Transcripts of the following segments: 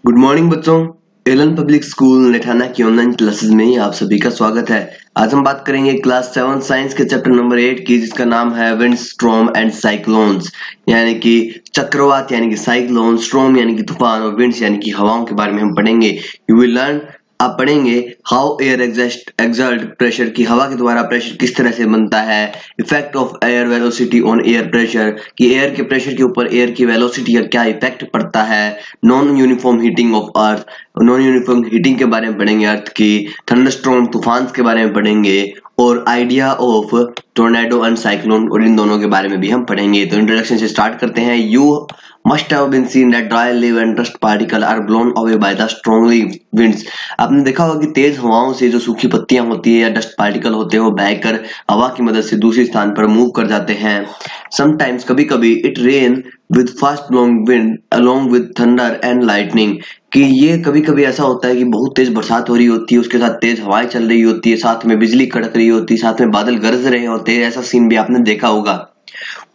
Good morning बच्चों। Elon public school नेठाना की online classes में आप सभी का स्वागत है। आज हम बात करेंगे क्लास 7 साइंस के चैप्टर नंबर 8 की, जिसका नाम है विंड स्ट्रॉम एंड साइक्लोन्स, यानी कि चक्रवात यानी कि साइक्लोन, स्ट्रॉम यानी कि तूफान और विंड्स यानी कि हवाओं के बारे में हम पढ़ेंगे। यू विल लर्न, आप पढ़ेंगे हाउ एयर एक्सर्ट प्रेशर, की हवा के द्वारा प्रेशर किस तरह से बनता है, effect of air velocity on air pressure, कि एयर के प्रेशर के ऊपर एयर की वेलोसिटी का क्या इफेक्ट पड़ता है, non uniform heating of earth, non uniform heating के बारे में पढ़ेंगे अर्थ की, थंडरस्टॉर्म तूफान के बारे में पढ़ेंगे और idea of tornado and cyclone, और इन दोनों के बारे में भी हम पढ़ेंगे। तो इंट्रोडक्शन से स्टार्ट करते हैं। You must have been seen that dry leaf and dust particle are blown away by the strongly winds। आपने देखा होगा कि तेज हवाओं से जो सूखी पत्तियां होती है या डस्ट पार्टिकल होते हैं वो बहकर हवा की मदद से दूसरे स्थान पर मूव कर जाते हैं। समटाइम्स कभी कभी it rain with fast blowing wind along with thunder and lightning, कि ये कभी कभी ऐसा होता है कि बहुत तेज बरसात हो रही होती है, उसके साथ तेज हवाएं चल रही होती है, साथ में बिजली कड़क रही होती है, साथ में बादल गरज रहे होते हैं। ऐसा सीन भी आपने देखा होगा।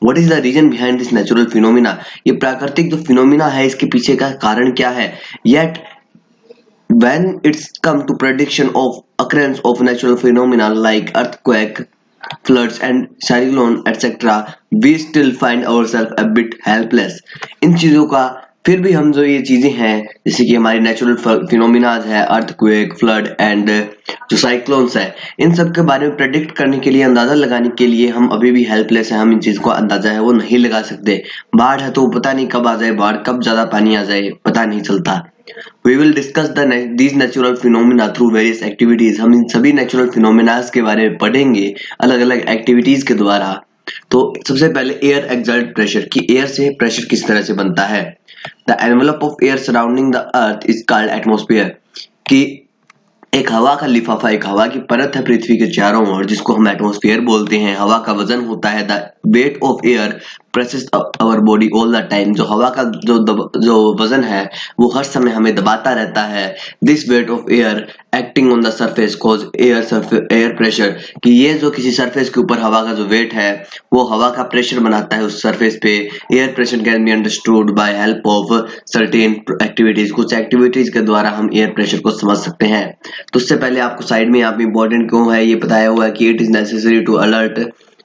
What is the reason behind this natural phenomena? ये प्राकृतिक जो फिनोमिना है इसके पीछे का कारण क्या है? Yet when it's come to prediction of occurrence of natural phenomena like earthquake, floods and cyclone etc., we still find ourselves a bit helpless। इन चीजों का फिर भी हम जो ये चीजें हैं, जैसे कि हमारी नेचुरल फिनोमिनाज है, अर्थक्वेक, फ्लड एंड जो साइक्लोन्स है, इन सब के बारे में प्रेडिक्ट करने के लिए, अंदाजा लगाने के लिए हम अभी भी हेल्पलेस है। हम इन चीज को अंदाजा है वो नहीं लगा सकते। बाढ़ है तो पता नहीं कब आ जाए, बाढ़ कब ज्यादा पानी आ जाए पता नहीं चलता। We will discuss these natural phenomena through various activities। हम इन सभी नेचुरल फिनोमिनाज के बारे में पढ़ेंगे अलग अलग एक्टिविटीज के द्वारा। तो सबसे पहले एयर एक्सर्ट प्रेशर, की एयर से प्रेशर किस तरह से बनता है। The envelope of air surrounding the earth is called atmosphere, कि एक हवा का लिफाफा, एक हवा की परत है पृथ्वी के चारों ओर, जिसको हम एटमॉस्फेयर बोलते हैं। हवा का वजन होता है the weight of air presses our body all the time, जो हवा का जो वजन है वो हर समय हमें दबाता रहता है। This weight of air acting on the surface cause air pressure, कि ये जो किसी सरफेस के ऊपर हवा का जो वेट है वो हवा का प्रेशर बनाता है उस सरफेस पे। Air pressure can be understood by help of certain activities, कुछ एक्टिविटीज के द्वारा हम एयर प्रेशर को समझ सकते हैं। तो उससे पहले आपको साइड में यहाँ पे इम्पोर्टेंट क्यों है ये बताया हुआ है कि it is necessary to alert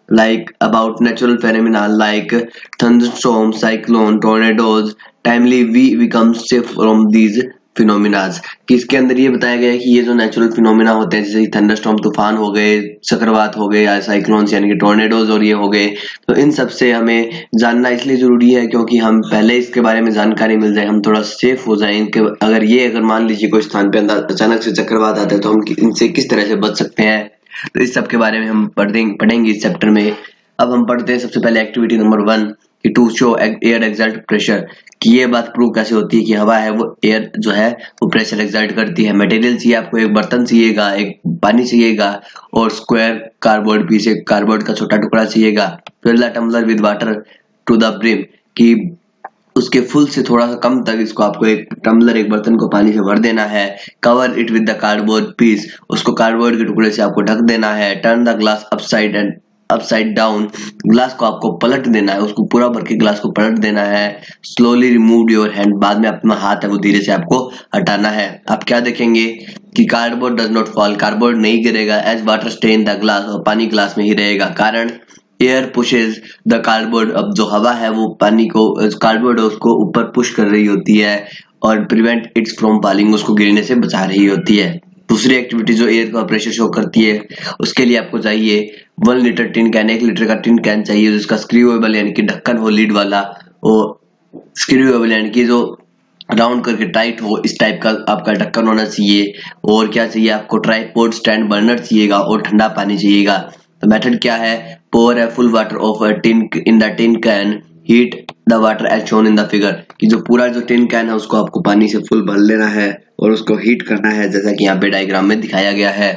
like about natural phenomena like thunderstorm, cyclone, tornadoes timely we become safe from these phenomena। कि इसके अंदर ये बताया गया है कि ये जो नेचुरल फिनोमिना होते हैं, जैसे थंडरस्टॉर्म तूफान हो गए, चक्रवात हो गए, या साइक्लोन्स यानी कि टोर्नेडोज और ये हो गए, तो इन सब से हमें जानना इसलिए जरूरी है क्योंकि हम पहले इसके बारे में जानकारी मिल जाए, हम थोड़ा सेफ हो जाए इनके। अगर मान लीजिए कोई स्थान पे अचानक से चक्रवात आता है तो हम इनसे किस तरह से बच सकते हैं, तो इस सब के बारे में हम पढ़ेंगे इस चैप्टर में। अब हम पढ़ते हैं सबसे पहले एक्टिविटी नंबर 1 कि to show air exert pressure, कि ये बात प्रूव कैसे होती है कि हवा है वो एयर जो है वो प्रेशर एक्सर्ट करती है। मटेरियल चाहिए आपको, एक बर्तन चाहिएगा, एक पानी चाहिएगा और स्क्वायर कार्डबोर्ड पीस, एक कार्डबोर्ड का छोटा टुकड़ा चाहिएगा। Fill the tumbler with water to the brim, कि उसके फुल से थोड़ा सा कम तक इसको आपको एक टम्बलर, एक बर्तन को पानी से भर देना है। Cover it with the cardboard piece, उसको कार्डबोर्ड के टुकड़े से आपको ढक देना है। Turn the glass upside down, glass को आपको पलट देना है, उसको पूरा भर के ग्लास को पलट देना है। स्लोली रिमूव योर हैंड, बाद में अपना हाथ है वो धीरे से आपको हटाना है। आप क्या देखेंगे कि cardboard does not fall, cardboard नहीं गिरेगा, as water stay in the glass, और पानी ग्लास में ही रहेगा। कारण एयर पुशेज द कार्डबोर्ड, अब जो हवा है वो पानी को, कार्डबोर्ड उसको ऊपर पुश कर रही होती है और प्रिवेंट इट्स फ्रॉम फॉलिंग, उसको गिरने से बचा रही होती है। दूसरी एक्टिविटी जो एयर का प्रेशर शो करती है, उसके लिए आपको चाहिए 1 लीटर टिन कैन, 1 लीटर का टिन कैन चाहिए जिसका स्क्रूएबल यानी कि ढक्कन हो लीड वाला, और स्क्रूएबल यानी कि जो राउंड करके टाइट हो, इस टाइप का आपका ढक्कन होना चाहिए। और क्या चाहिए आपको, ट्राइपॉड स्टैंड बर्नर चाहिएगा और ठंडा पानी चाहिएगा। तो मेथड क्या है, pour a full water of a tin in the tin can, heat the water as shown in the figure, कि जो पूरा जो टिन कैन है उसको आपको पानी से फुल भर लेना है और उसको हीट करना है, जैसा कि यहाँ पे डायग्राम में दिखाया गया है।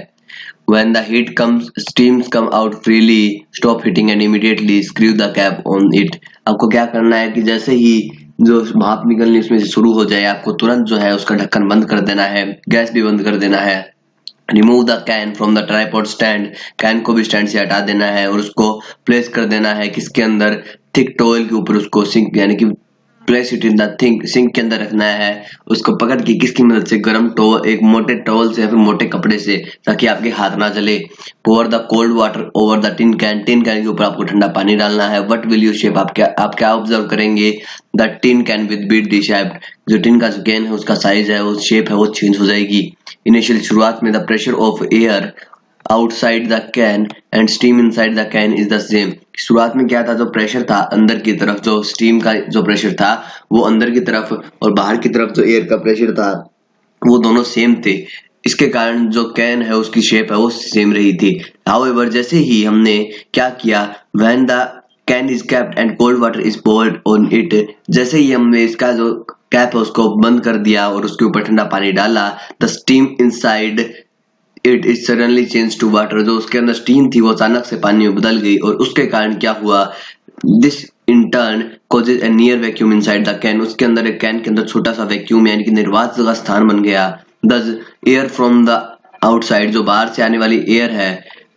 When the heat comes, steams come out freely, stop heating and immediately screw the cap on it। आपको क्या करना है कि जैसे ही जो भाप निकलनी उसमें से शुरू हो जाए, आपको तुरंत जो है उसका ढक्कन बंद कर देना है, गैस भी बंद कर देना है। Remove the can from the tripod stand, can को भी स्टैंड से हटा देना है और उसको प्लेस कर देना है किसके अंदर, थिक टॉवेल के ऊपर, उसको सिंक यानी कि place it in the think sink के अंदर रखना है, उसको पकड़ के किसकी मदद से, गर्म टॉवल, एक मोटे टॉवल से या फिर मोटे कपड़े से, ताकि आपके हाथ ना जले। Pour the cold water over the tin can के ऊपर आपको ठंडा पानी डालना है। व्हाट विल यू शेप, आप क्या ऑब्जर्व करेंगे, the tin can with beat the shape, जो टिन का जो कैन है उसका साइज है, वो शेप है, वो चेंज हो जाएगी। इनिशियल शुरुआत में the pressure of air outside the can and steam inside the can is the same. शुरुआत में क्या था, जो प्रेशर था अंदर की तरफ, जो स्टीम का जो प्रेशर था वो अंदर की तरफ, और बाहर की तरफ जो एयर का प्रेशर था वो दोनों सेम थे। इसके कारण जो कैन है उसकी शेप है वो सेम रही थी। हाउएवर जैसे ही हमने क्या किया, when the can is capped and cold water is poured on it, जैसे ही हमने इसका जो कैप है उसको बंद कर दिया और उसके ऊपर ठंडा पानी डाला, the steam inside it is suddenly change to water, जो उसके अंदर स्टीम थी वो अचानक से पानी में बदल गई, और उसके कारण क्या हुआ, this in turn causes A near vacuum inside the can, उसके अंदर एक कैन के अंदर छोटा सा वैक्यूम यानी कि निर्वात का स्थान बन गया। The air from the outside, जो बाहर से आने वाली एयर है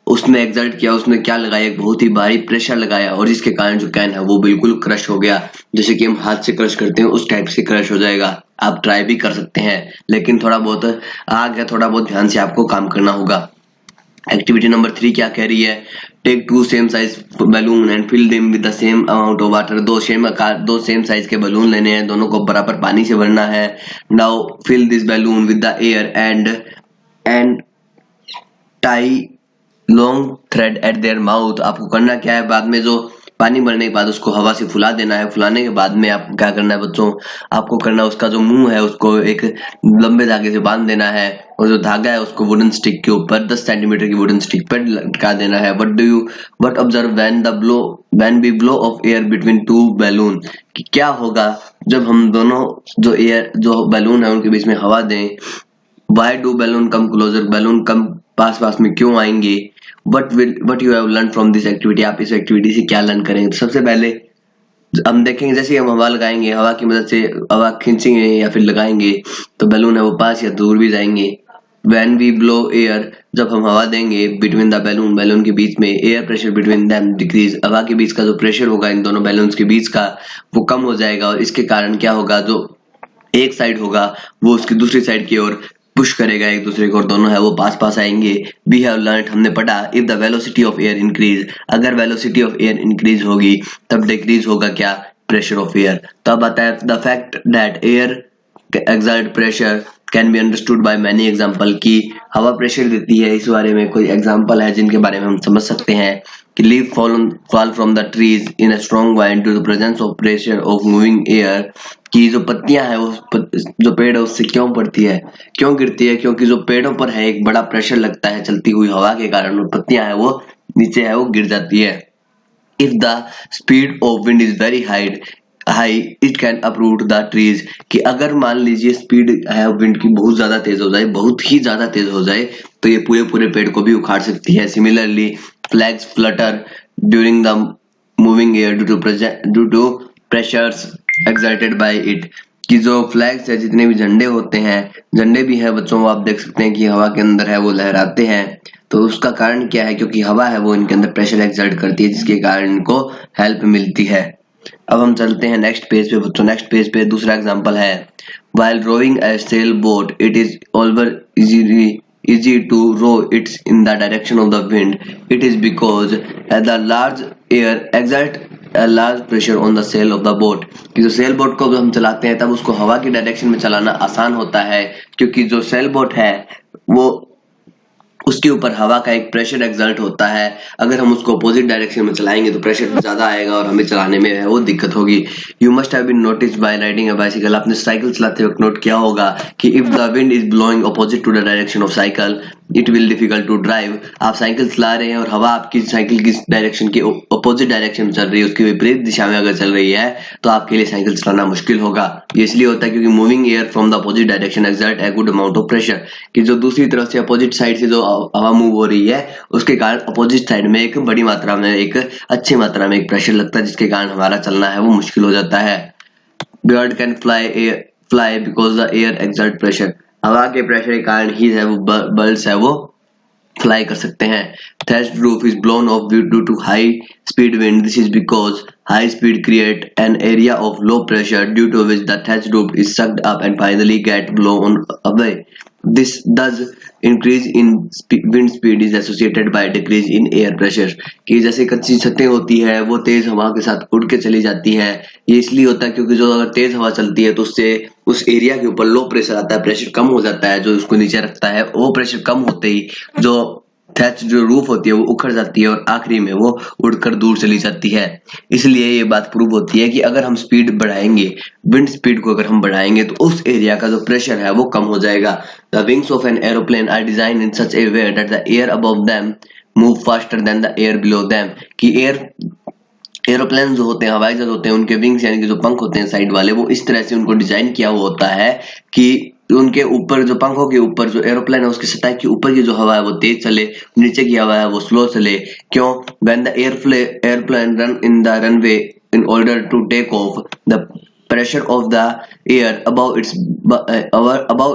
उसने एक्सर्ट किया, उसने क्या लगाया, एक बहुत ही भारी प्रेशर लगाया, और जिसके कारण जो कैन है वो बिल्कुल क्रश हो गया। जैसे कि हम हाथ से क्रश करते हैं उस टाइप से क्रश हो जाएगा। आप ट्राई भी कर सकते हैं, लेकिन थोड़ा बहुत आग है, थोड़ा बहुत ध्यान से आपको काम करना होगा। एक्टिविटी नंबर 3 क्या कह रही है, take two same size balloon and fill them with the same amount of water, दो सेम साइज के बैलून लेने हैं, दोनों को बराबर पानी से भरना है। Now fill this balloon with the air and tie long thread at their mouth. आपको करना क्या है, बाद में जो पानी भरने के बाद उसको हवा से फुला देना है। फुलाने के बाद में आपको क्या करना है बच्चों, आपको करना है उसका जो मुंह है उसको एक लंबे धागे से बांध देना है, और जो धागा है उसको वुडन स्टिक के ऊपर 10 सेंटीमीटर की वुडन स्टिक पर लटका देना है। What observe when we blow off air between two balloon, कि क्या होगा जब हम दोनों जो बैलून है उनके बीच में हवा दें। Why do balloon come closer, balloon कम पास में क्यों आएंगे। what you have learned from this activity, आप इस एक्टिविटी से क्या लर्न करेंगे। तो सबसे पहले हम देखेंगे, जैसे हम हवा लगाएंगे, हवा की मदद से हवा खींचेंगे या फिर लगाएंगे तो बैलून है वो पास या दूर भी जाएंगे। when we blow air, जब हम हवा देंगे, between the बैलून के बीच में, air pressure between them decrease, हवा के बीच का जो प्रेशर होगा इन दोनों बैलून्स के बीच का वो कम हो जाएगा, और इसके कारण क्या होगा, जो एक साइड होगा वो उसकी दूसरी साइड की ओर पुश करेगा एक दूसरे को, और दोनों है वो पास आएंगे। वी हैव लर्नड, हमने पढ़ा, if the velocity of air increase, अगर वेलोसिटी ऑफ एयर इंक्रीज होगी तब डिक्रीज होगा क्या, प्रेशर ऑफ एयर। तो अब आता है the fact that air exert pressure can be understood by many example, की हवा प्रेशर देती है, इस बारे में कोई एग्जांपल है जिनके बारे में हम समझ सकते हैं कि leaf fall from the trees in a strong wind due to the presence of pressure of moving air, कि जो पत्तियां है वो जो पेड़ है उससे क्यों पड़ती है, क्यों गिरती है, क्योंकि जो पेड़ों पर है एक बड़ा प्रेशर लगता है चलती हुई हवा के कारण, और पत्तियां है वो नीचे है वो गिर जाती है। If the speed of wind is very high it can uproot the trees, कि अगर मान लीजिए स्पीड है विंड की बहुत ज्यादा तेज हो जाए, बहुत ही ज्यादा तेज हो जाए, तो ये पूरे पेड़ को भी उखाड़ सकती है। Similarly flags flutter during the moving air due to pressures exerted by it, कि जो फ्लैग्स है, जितने भी झंडे होते हैं, झंडे भी है बच्चों, आप देख सकते हैं कि हवा के अंदर है वो लहराते हैं, तो उसका कारण क्या है, क्योंकि हवा है वो इनके अंदर प्रेशर एक्सर्ट करती है, जिसके कारण इनको हेल्प मिलती है। अब हम चलते हैं नेक्स्ट पेज पे बच्चों। नेक्स्ट पेज पे दूसरा एग्जांपल है, while rowing a sailboat it is always easy to row it in the direction of the wind, it is because the large air exert a large pressure on the sail of the boat, कि जो sail boat को हम चलाते हैं तब उसको हवा की डायरेक्शन में चलाना आसान होता है, क्योंकि जो सेल बोट है वो उसके ऊपर हवा का एक प्रेशर एक्सर्ट होता है। अगर हम उसको अपोजिट डायरेक्शन में चलाएंगे तो प्रेशर ज्यादा आएगा और हमें चलाने में वो दिक्कत होगी। You must have been noticed by riding a bicycle, आपने साइकिल चलाते वक्त नोट किया होगा कि if the wind is blowing opposite to the direction of cycle it will difficult to drive. आप साइकिल चला रहे हैं और हवा आपकी साइकिल की डायरेक्शन के अपोजिट डायरेक्शन में चल रही है, उसकी विपरीत दिशा में अगर चल रही है तो आपके लिए साइकिल चलाना मुश्किल होगा। ये इसलिए होता है क्योंकि moving air from the opposite direction exert a good amount of pressure, कि जो दूसरी तरफ से अपोजिट साइड से जो हवा मूव हो रही है उसके कारण अपोजिट साइड में एक बड़ी मात्रा में, एक अच्छी मात्रा में एक प्रेशर लगता है, जिसके कारण हमारा चलना है वो मुश्किल हो जाता है। Bird can fly because the air exert pressure, हवा के प्रेशर के कारण ही है वो बर्ड्स है वो फ्लाई कर सकते हैं। Thatched roof is blown off due to high speed wind, this is because high speed create an area of low pressure due to which the thatch roof is sucked up and finally get blown away. This does increase in wind speed is associated by decrease in air pressure। कि जैसे कच्ची छतें होती है वो तेज हवा के साथ उड़ के चली जाती है। ये इसलिए होता है क्योंकि जो अगर तेज हवा चलती है तो उससे उस एरिया के ऊपर लो प्रेशर आता है, प्रेशर कम हो जाता है जो उसको नीचे रखता है। वो प्रेशर कम होते ही जो थैच जो रूफ होती है वो उखड़ जाती है और आखिरी में वो उड़कर दूर चली जाती है। इसलिए ये बात प्रूव होती है कि अगर हम स्पीड बढ़ाएंगे, विंड स्पीड को अगर हम बढ़ाएंगे तो उस एरिया का जो प्रेशर है वो कम हो जाएगा। The wings of an aeroplane are design in such a way that the air above them move faster than the air below them. कि एरोप्लेन जो होते हैं, हवाई जहाज होते हैं, उनके विंग्स यानी कि जो पंख होते हैं साइड वाले, वो इस तरह से उनको डिजाइन किया हुआ होता है कि उनके ऊपर जो पंखों के ऊपर जो एरोप्लेन है उसकी सतह के ऊपर की जो हवा है वो तेज चले, नीचे की हवा है वो स्लो चले। क्यों? When the airplane run in the runway in order to take off, the pressure of the air above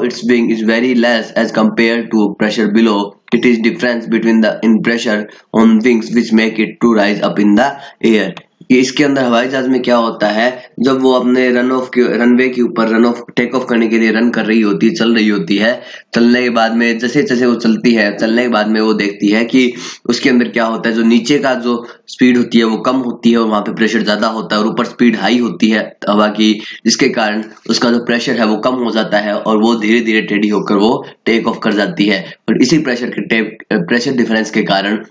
its wing is very less as compared to pressure below. It is difference between the in pressure on wings which make it to rise up in the air. कि इसके अंदर हवाई जहाज में क्या होता है, जब वो अपने रनवे के ऊपर रन ऑफ टेक ऑफ करने के लिए रन कर रही होती है, चल रही होती है, चलने के बाद में जैसे जैसे वो चलती है, चलने के बाद में वो देखती है कि उसके अंदर क्या होता है, जो नीचे का जो स्पीड होती है वो कम होती है और वहां पे प्रेशर ज्यादा होता है और ऊपर स्पीड हाई होती है हवा की, जिसके कारण उसका जो प्रेशर है वो कम हो जाता है और वो धीरे धीरे टेढ़ी होकर वो टेक ऑफ कर जाती है। और इसी प्रेशर डिफरेंस के कारण,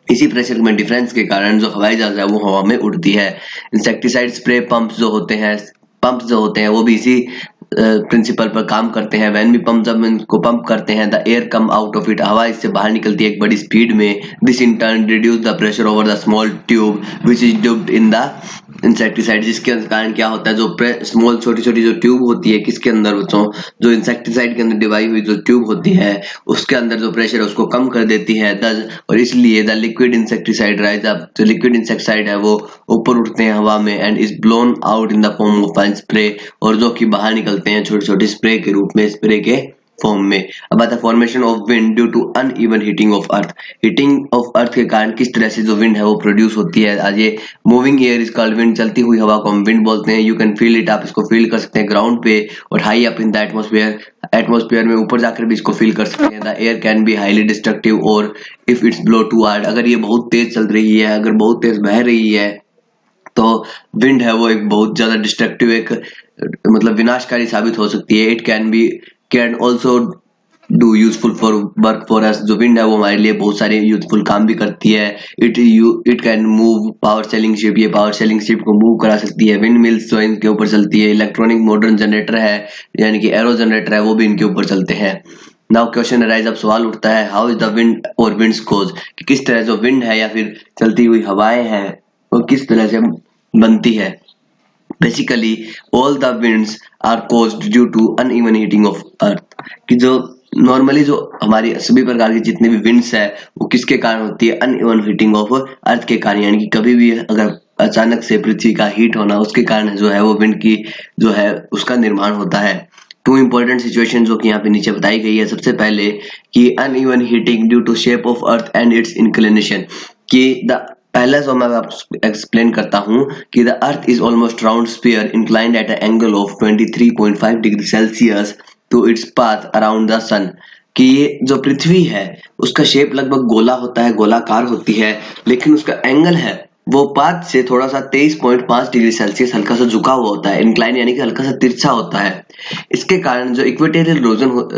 इसी प्रेशर में डिफरेंस के कारण जो हवाई जहाज है वो हवा में उड़ती है। इंसेक्टिसाइड स्प्रे पंप्स जो होते हैं वो भी इसी प्रिंसिपल पर काम करते हैं। व्हेन भी पंप जब इनको पंप करते हैं, the air come out of it, हवा इससे बाहर निकलती है एक बड़ी स्पीड में। This in turn reduce the pressure over the small tube which is dubbed in the insecticide, जिसके कारण क्या होता है, जो स्मॉल छोटी छोटी जो ट्यूब होती है किसके अंदर बच्चों, जो इंसेक्टिसाइड के अंदर डिवाई हुई जो ट्यूब होती है उसके अंदर जो प्रेशर है उसको कम कर देती है। और इसलिए the liquid insecticide rise up, जो लिक्विड इंसेक्टिसाइड है वो ऊपर उठते हैं हवा में and is blown out in the form of fine spray, और जो कि बाहर निकलते हैं छोटे छोटे स्प्रे के रूप में, स्प्रे के फॉर्म में। अब आता है formation of wind due to uneven heating of earth. Heating of earth के कारण किस तरह से जो विंड है वो प्रोड्यूस होती है। आज ये moving air is called wind, चलती हुई हवा को हम विंड बोलते हैं। यू कैन फील इट, आप इसको फील कर सकते हैं ग्राउंड पे और high up in the atmosphere में ऊपर जाकर भी इसको फील कर सकते हैं। The air can be highly destructive और if it's blow too hard, अगर ये बहुत तेज चल रही है, अगर बहुत तेज बह रही है तो विंड है वो एक बहुत ज्यादा डिस्ट्रक्टिव, एक मतलब विनाशकारी साबित हो सकती है। It can also do useful for work for us, जो विंड है वो हमारे लिए बहुत सारे यूजफुल काम भी करती है। It can move power selling ship, ये पावर सेलिंग शिप को मूव करा सकती है। विंड मिल्स जो इनके ऊपर चलती है, इलेक्ट्रॉनिक मॉडर्न जनरेटर है यानी कि एरो जनरेटर है, वो भी इनके ऊपर चलते हैं। नाउ क्वेश्चन अराइज, अब सवाल उठता है, हाउ इज द विंड और विंड्स कोज, कि किस तरह जो विंड है या फिर चलती हुई हवाएं हैं वो किस तरह से बनती है। Basically all the winds are caused due to uneven heating of earth, कि जो नॉर्मली जो हमारी सभी प्रकार की जितने भी विंड्स है वो किसके कारण होती है, अनइवन हीटिंग ऑफ अर्थ के कारण, यानी कि कभी भी अगर अचानक से पृथ्वी का हीट होना उसके कारण जो है वो विंड की जो है उसका निर्माण होता है। टू इंपॉर्टेंट सिचुएशन जो कि यहाँ पे नीचे बताई गई है, सबसे पहले कि uneven heating due to shape of earth and its inclination, कि द पहला जो मैं आपको एक्सप्लेन करता हूं कि the earth is almost round sphere inclined at an angle of 23.5 degree Celsius to its path around the sun, कि ये जो पृथ्वी है उसका शेप लगभग गोला होता है, गोलाकार होती है, लेकिन उसका एंगल है वो पाथ से थोड़ा सा 23.5 डिग्री सेल्सियस हल्का सा झुका हुआ होता है, इंक्लाइन यानी कि हल्का सा तिरछा होता है। इसके कारण जो इक्वेटोरियल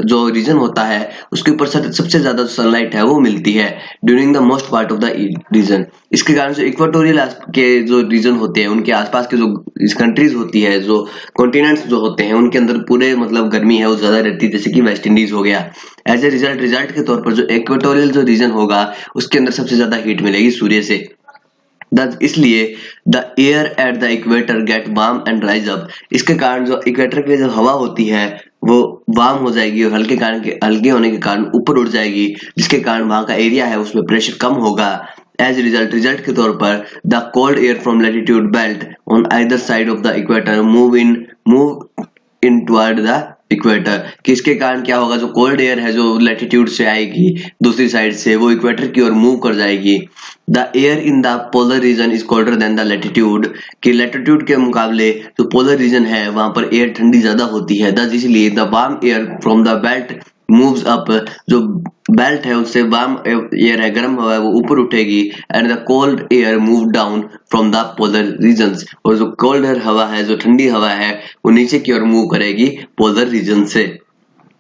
जो रीजन होता है उसके ऊपर सबसे ज्यादा सनलाइट है वो मिलती है during the most part of the region. इसके कारण जो इक्वेटोरियल के जो रीजन होते हैं उनके आसपास के जो कंट्रीज होती है, जो कॉन्टिनेंट्स जो होते हैं उनके अंदर पूरे मतलब गर्मी है वो ज्यादा रहती है, जैसे कि वेस्ट इंडीज हो गया। एज ए रिजल्ट के तौर पर जो इक्वेटोरियल जो रीजन होगा उसके अंदर सबसे ज्यादा हीट मिलेगी सूर्य से। इसलिए the air at the equator get warm and rise up, इसके कारण जो इक्वेटर की जो हवा होती है वो वार्म हो जाएगी और हल्के होने के कारण ऊपर उड़ जाएगी, जिसके कारण वहां का एरिया है उसमें प्रेशर कम होगा। एज रिजल्ट के तौर पर the cold air from latitude belt on either side of the equator move in toward the equator, कि इसके कारण क्या होगा, जो कोल्ड एयर है जो लैटिट्यूड से आएगी दूसरी साइड से, वो इक्वेटर की ओर मूव कर जाएगी। The air in the polar region is colder than the latitude, कि लैटिट्यूड के मुकाबले जो पोलर रीजन है वहां पर एयर ठंडी ज्यादा होती है। दस इसलिए the warm air from the belt moves up, जो बेल्ट है उससे वार्म एयर है, गर्म हवा है, वो ऊपर उठेगी। And the cold air move down from the polar regions, और जो कोल्ड हवा है, जो ठंडी हवा है, वो नीचे की ओर मूव करेगी पोलर रीजन से।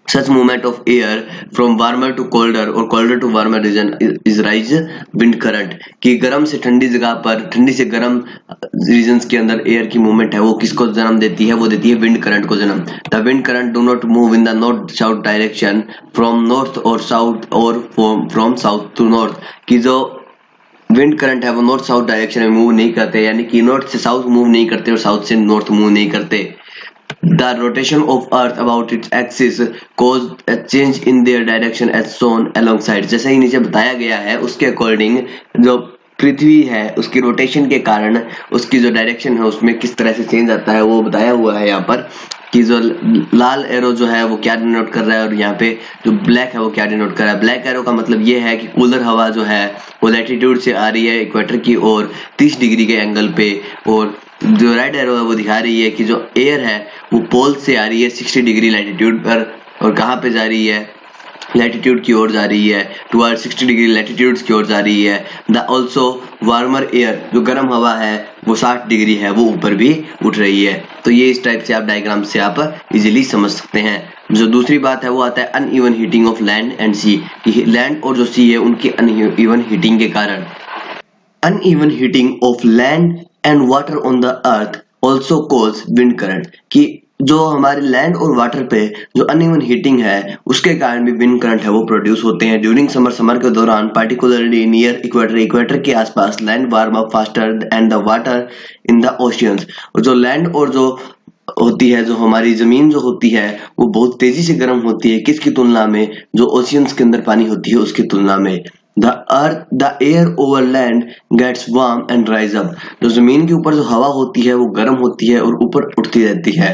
Such movement of air from warmer to colder और colder to warmer region is rise wind current, कि गर्म से ठंडी जगह पर, ठंडी से गर्म रीजन्स के अंदर एयर की मूवमेंट है वो किसको जन्म देती है, वो देती है विंड करंट को जन्म। The wind current do not move in the north south direction from north और साउथ और फ्रॉम साउथ टू नॉर्थ, कि जो विंड करंट है वो नॉर्थ साउथ डायरेक्शन में मूव नहीं करते, यानी कि नॉर्थ से साउथ मूव नहीं करते और साउथ से नॉर्थ मूव नहीं करते। The rotation of Earth about its axis caused a change in their direction as shown alongside, जैसा ही नीचे बताया गया है उसके अकॉर्डिंग जो पृथ्वी है उसकी रोटेशन के कारण उसकी जो डायरेक्शन है उसमें किस तरह से चेंज आता है वो बताया हुआ है यहाँ पर, कि जो लाल एरो जो है वो क्या डिनोट कर रहा है और यहाँ पे जो ब्लैक है वो क्या डिनोट कर रहा है। ब्लैक एरो का मतलब ये है कि कूलर हवा जो है वो लैटिट्यूड से आ रही है इक्वेटर की ओर 30 डिग्री के एंगल पे, और जो रेड एरो है वो दिखा रही है कि जो एयर है वो पोल से आ रही है 60 डिग्री लैटिट्यूड पर, और कहाँ पे जा रही है, लैटिट्यूड की ओर जा रही है, टुवर्ड 60 डिग्री लैटिट्यूड्स की ओर जा रही है। द ऑल्सो वार्मर एयर, जो गर्म हवा है वो 60 डिग्री है, वो ऊपर भी उठ रही है। तो ये इस टाइप से आप डायग्राम से आप इजीली समझ सकते हैं। जो दूसरी बात है वो आता है uneven heating of land and sea, कि लैंड और जो सी है उनकी अनइवन हीटिंग के कारण। Uneven heating of land and water on the earth also cause wind current, कि जो हमारे लैंड और वाटर पे जो अनइवन हीटिंग है उसके कारण भी विंड करंट है वो प्रोड्यूस होते हैं। ड्यूरिंग समर, समर के दौरान, पार्टिकुलरली नियर इक्वेटर, इक्वेटर के आसपास, land warm up faster and the water in the oceans, और जो लैंड और जो होती है, जो हमारी जमीन जो होती है वो बहुत तेजी से गर्म होती है, किसकी तुलना में, जो ओशियंस के अंदर पानी होती है उसकी तुलना में। the air over land gets warm and rise up, जो जमीन के ऊपर जो हवा होती है वो गर्म होती है और ऊपर उठती रहती है।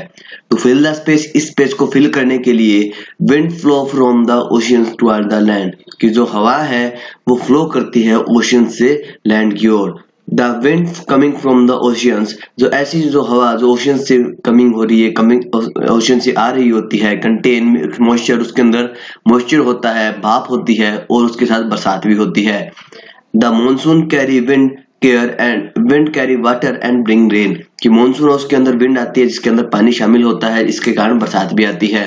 तो फिल द स्पेस, इस स्पेस को फिल करने के लिए wind flow from the oceans toward the land, कि जो हवा है वो फ्लो करती है ओशियन से लैंड की ओर। The wind coming from the oceans, जो ऐसी जो हवा जो ओशियन से कमिंग हो रही है, कमिंग ओशियन से आ रही होती है, कंटेन मॉइस्चर, उसके अंदर मॉइस्चर होता है, भाप होती है और उसके साथ बरसात भी होती है। The monsoon carry wind carry water and bring rain, कि मॉनसून है उसके अंदर विंड आती है जिसके अंदर पानी शामिल होता है, इसके कारण बरसात भी आती है।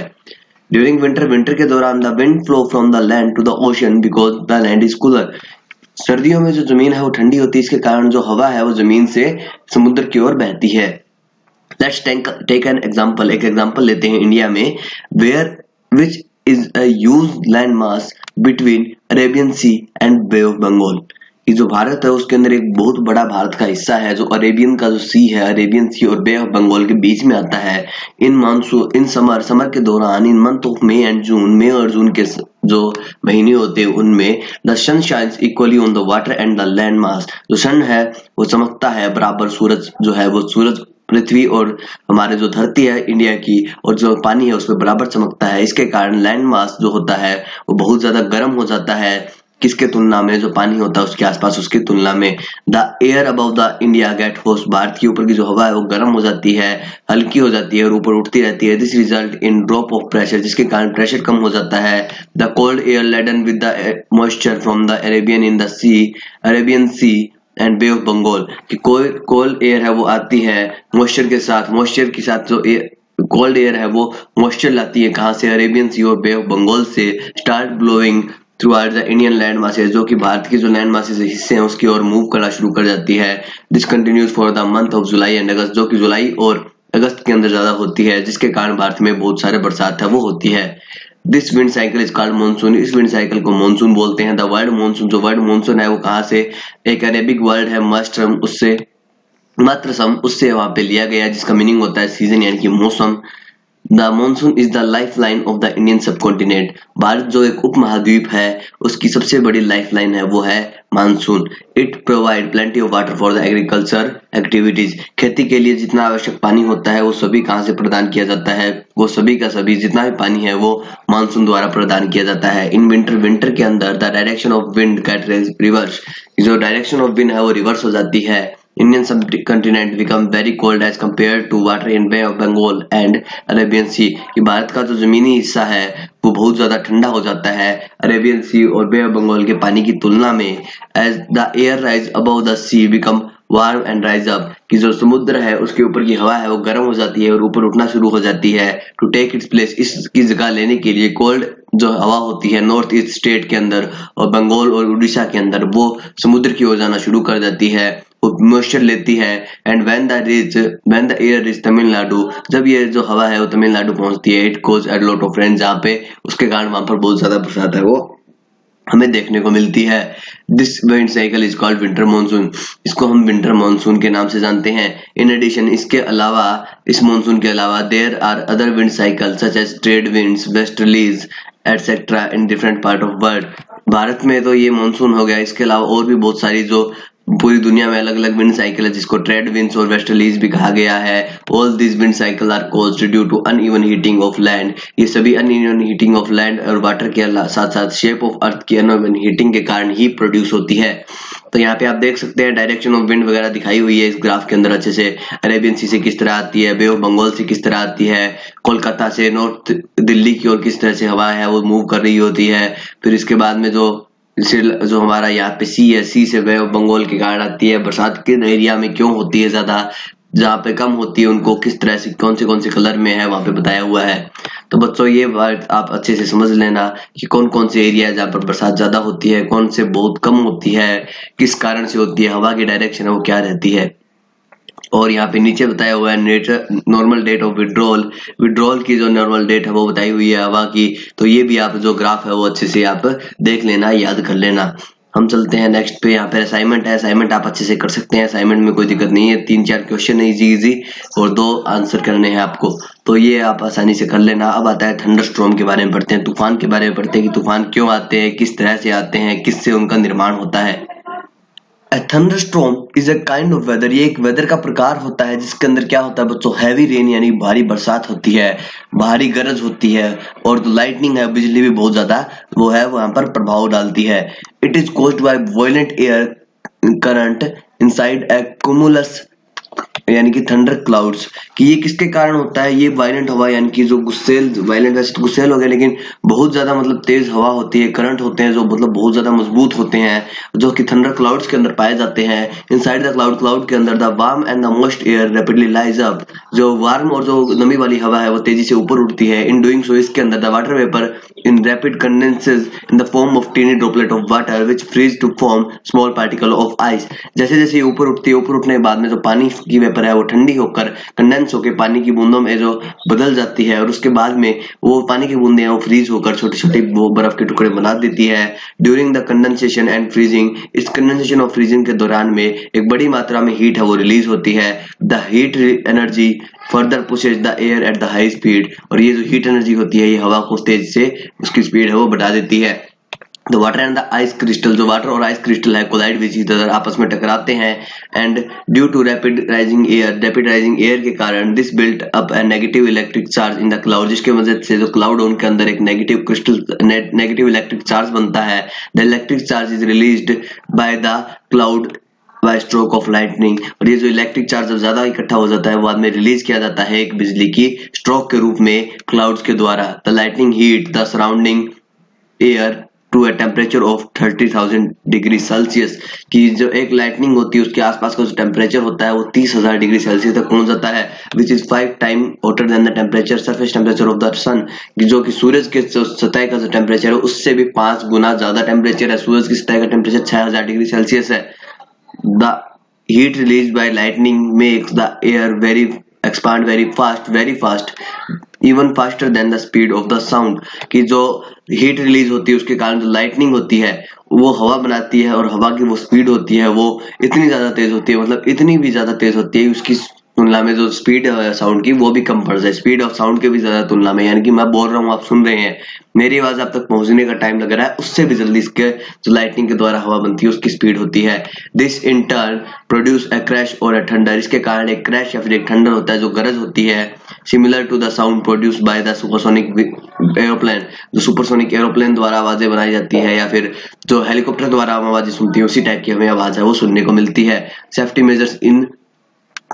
ड्यूरिंग विंटर, विंटर के दौरान the wind flow from the land to the ocean because the land is cooler, सर्दियों में जो जमीन है वो ठंडी होती है, इसके कारण जो हवा है वो जमीन से समुद्र की ओर बहती है। लेट्स टेक एन एग्जांपल, एक एग्जांपल लेते हैं इंडिया में, where which is a huge land mass between Arabian sea and bay of Bengal, कि जो भारत है उसके अंदर एक बहुत बड़ा भारत का हिस्सा है जो अरेबियन का जो सी है, अरेबियन सी और बे ऑफ बंगाल के बीच में आता है। इन मानसून, इन समर के दौरान, in month of May and June, May और जून के जो महीने होते हैं उनमें the sun shines equally on the water and the land mass, जो सन है वो चमकता है बराबर, सूरज जो है वो सूरज पृथ्वी और हमारे जो धरती है इंडिया की और जो पानी है उस पर बराबर चमकता है। इसके कारण लैंड मास जो होता है वो बहुत ज्यादा गर्म हो जाता है, किसके तुलना में, जो पानी होता है उसके आसपास उसकी तुलना में। The air above the India get host, Bharat के ऊपर की जो हवा है वो गर्म हो जाती है, हल्की हो जाती है और ऊपर उठती रहती है। This result in drop of pressure, जिसके कारण प्रेशर कम हो जाता है। The cold air laden with the moisture from the Arabian in the sea, Arabian sea and bay of Bengal, कि कोल्ड एयर है वो आती है मॉइस्चर के साथ, मॉइस्चर के साथ जो कोल्ड एयर है वो मॉइस्चर लाती है, कहाँ से, अरेबियन सी और बे ऑफ बंगाल से। Start blowing throughout the Indian land masses, जो कि भारत की जो लैंड मासेस हिस्से हैं उसकी ओर मूव करना शुरू कर जाती है। This continues for the month of July and August, जो कि जुलाई और अगस्त के अंदर ज्यादा होती है, जिसके कारण भारत में बहुत सारे बरसात है वो होती है। This wind cycle is called monsoon, इस विंड साइकिल को मानसून बोलते हैं। द वर्ड मानसून, जो वर्ड मानसून है वो कहाँ से, एक अरेबिक वर्ड है मस्ट्रम, उससे मात्रसम, उससे वहां पे लिया गया, जिसका मीनिंग होता है सीजन यानी कि मौसम। The monsoon is the life line of the Indian subcontinent. Bharat जो एक उपमहाद्वीप है उसकी सबसे बड़ी लाइफ लाइन है वो है monsoon. It provide plenty of water for the agriculture activities. खेती के लिए जितना आवश्यक पानी होता है वो सभी कहाँ से प्रदान किया जाता है, वो सभी का सभी जितना भी पानी है वो मानसून द्वारा प्रदान किया जाता है। इन विंटर के अंदर the direction of wind get reverse. जो डायरेक्शन ऑफ विंड है वो रिवर्स हो जाती है। Indian subcontinent become very cold as compared to water in Bay of Bengal and Arabian Sea। कि भारत का जो जमीनी हिस्सा है वो बहुत ज्यादा ठंडा हो जाता है अरेबियन सी और बे ऑफ बंगाल के पानी की तुलना में। as the air rise above the sea become warm and rise up। कि जो समुद्र है उसके ऊपर की हवा है वो गर्म हो जाती है और ऊपर उठना शुरू हो जाती है। टू टेक इट्स प्लेस, इसकी जगह लेने के लिए कोल्ड जो हवा होती है नॉर्थ ईस्ट स्टेट के अंदर और बंगाल और उड़ीसा के अंदर वो समुद्र की ओर जाना शुरू कर देती है, मॉइस्चर लेती है। And when the air is Tamil Nadu, जब ये जो हवा है वो तमिलनाडु पहुंचती है, it cause a lot of rain, जहाँ पे उसके कारण वहां पर बहुत ज्यादा बरसात है वो हमें देखने को मिलती है। This wind cycle is called winter monsoon. इसको हम विंटर मानसून के नाम से जानते हैं। इन एडिशन, इसके अलावा, इस मानसून के अलावा there are other wind cycle such as trade winds, westerlies etcetera in different part of world. Bharat में तो ये मानसून हो गया, इसके अलावा और भी बहुत सारी जो पूरी दुनिया में अलग अलग विंड साइकिल है जिसको ट्रेड विंड्स और वेस्टर्लीज भी कहा गया है। All this wind cycle are caused due to uneven heating of land. ये सभी अनइवन हीटिंग ऑफ लैंड और वाटर के साथ साथ शेप ऑफ अर्थ की अनइवन हीटिंग के कारण ही प्रोड्यूस होती है। तो यहाँ पे आप देख सकते हैं डायरेक्शन ऑफ विंड वगैरह दिखाई हुई है इस ग्राफ के अंदर अच्छे से। अरेबियन सी से किस तरह आती है, बे ऑफ बंगाल से किस तरह आती है, कोलकाता से नॉर्थ दिल्ली की ओर किस तरह से हवा है वो मूव कर रही होती है। फिर इसके बाद में जो हमारा यहाँ पे सी है, सी से वे ऑफ बंगाल के कारण आती है। बरसात किन एरिया में क्यों होती है ज्यादा, जहाँ पे कम होती है उनको किस तरह से कौन से कलर में है वहां पे बताया हुआ है। तो बच्चों ये बात आप अच्छे से समझ लेना कि कौन कौन से एरिया है जहाँ पर बरसात ज्यादा होती है, कौन से बहुत कम होती है, किस कारण से होती है, हवा की डायरेक्शन है वो क्या रहती है। और यहाँ पे नीचे बताया हुआ है नॉर्मल डेट ऑफ विड्रॉल की जो नॉर्मल डेट है वो बताई हुई है हवा की। तो ये भी आप जो ग्राफ है वो अच्छे से आप देख लेना, याद कर लेना। हम चलते हैं नेक्स्ट पे। यहाँ पे असाइनमेंट है, असाइनमेंट आप अच्छे से कर सकते हैं, असाइनमेंट में कोई दिक्कत नहीं है। 3-4 क्वेश्चन है इजी और 2 आंसर करने हैं आपको, तो ये आप आसानी से कर लेना। अब आता है थंडरस्टॉर्म के बारे में पढ़ते हैं, तूफान के बारे में पढ़ते हैं कि तूफान क्यों आते हैं, किस तरह से आते हैं, किससे उनका निर्माण होता है। A thunderstorm is a kind of weather। ये एक वेदर का प्रकार होता है जिसके अंदर क्या होता है बच्चों, हैवी रेन यानी भारी बरसात होती है, भारी गरज होती है और जो लाइटनिंग है बिजली भी बहुत ज्यादा वो है वहां पर प्रभाव डालती है। It is caused by violent air current inside a cumulus यानी कि थंडर क्लाउड्स। कि ये किसके कारण होता है, ये वायलेंट हवा यानी कि जो गुस्सेल, वायलेंट वैसे तो गुस्सेल हो गया लेकिन बहुत ज्यादा मतलब तेज हवा होती है, करंट होते हैं जो मतलब बहुत ज्यादा मजबूत होते हैं, जो कि थंडर क्लाउड्स के अंदर पाए जाते हैं। इनसाइड द क्लाउड के अंदर the warm and the moist air rapidly lies up. जो वार्म और जो नमी वाली हवा है वो तेजी से ऊपर उठती है। इन डूइंग सो, इसके अंदर the water vapour in rapid condenses in the form of tiny droplet of water which freeze to form small particle of ice. जैसे जैसे ऊपर उठती है, ऊपर उठने के बाद में जो पानी की वेपर है वो ठंडी होकर कंडेंस होकर पानी की बूंदों में जो बदल जाती है और उसके बाद में वो पानी की बूंदें वो फ्रीज होकर छोटे छोटे वो बर्फ के टुकड़े बना देती है। During the condensation and freezing, इस कंडेंसेशन और फ्रीजिंग के दौरान में एक बड़ी मात्रा में हीट है वो रिलीज होती है। The heat energy further pushes the air at the high speed. और ये जो हीट एनर्जी होती है ये हवा को तेज से उसकी स्पीड है वो बढ़ा देती है। The water and the ice crystal, जो वाटर और आइस क्रिस्टल है कोलाइड विच ईच अदर, आपस में टकराते हैं। And due to rapid rising air के कारण this built up a negative electric charge in the cloud, जिसके वजह से जो क्लाउड है उनके अंदर एक नेगेटिव इलेक्ट्रिक चार्ज बनता है। The electric charge is released by the cloud bye stroke of lightning. और ये जो इलेक्ट्रिक चार्ज जब ज्यादा इकट्ठा हो जाता है वो बाद में रिलीज किया जाता है एक बिजली की स्ट्रोक के रूप में क्लाउड्स के द्वारा। The lightning heat the surrounding air to a temperature of 30,000 degree Celsius. की जो एक लाइटनिंग होती है उसके आसपास का जो टेम्परेचर होता है वो 30,000 डिग्री सेल्सियस तक पहुंच जाता है, which is 5 time hotter than the temperature surface temperature of the sun. जो कि सूरज के सतह का जो टेम्परेचर है उससे भी 5 गुना ज्यादा टेम्परेचर है। सूरज की सतह का टेम्परेचर 6,000 डिग्री सेल्सियस है। The heat released by lightning makes the air expand very fast even faster than the speed of the sound। कि जो हीट रिलीज होती है उसके कारण जो लाइटनिंग होती है वो हवा बनाती है और हवा की वो स्पीड होती है वो इतनी ज्यादा तेज होती है, मतलब इतनी भी ज्यादा तेज होती है उसकी तुलना में जो स्पीड है साउंड की वो भी कम पड़ जाए, स्पीड ऑफ साउंड के भी ज्यादा तुलना में, यानी कि मैं बोल रहा हूँ आप सुन रहे हैं, मेरी आवाज आप तक पहुंचने का टाइम लग रहा है, उससे भी जल्दी इसके जो लाइटनिंग के द्वारा हवा बनती है उसकी स्पीड होती है। This in turn produce a crash और अ थंडर, इसके कारण एक क्रैश या फिर एक थंडर होता है जो गरज होती है, similar to the sound produced by the supersonic aeroplane, जो सुपरसोनिक एरोप्लेन द्वारा आवाजें बनाई जाती है या फिर जो हेलीकॉप्टर द्वारा हम आवाजें सुनती है, उसी टाइप की हमें आवाज है वो सुनने को मिलती है। सेफ्टी मेजर्स इन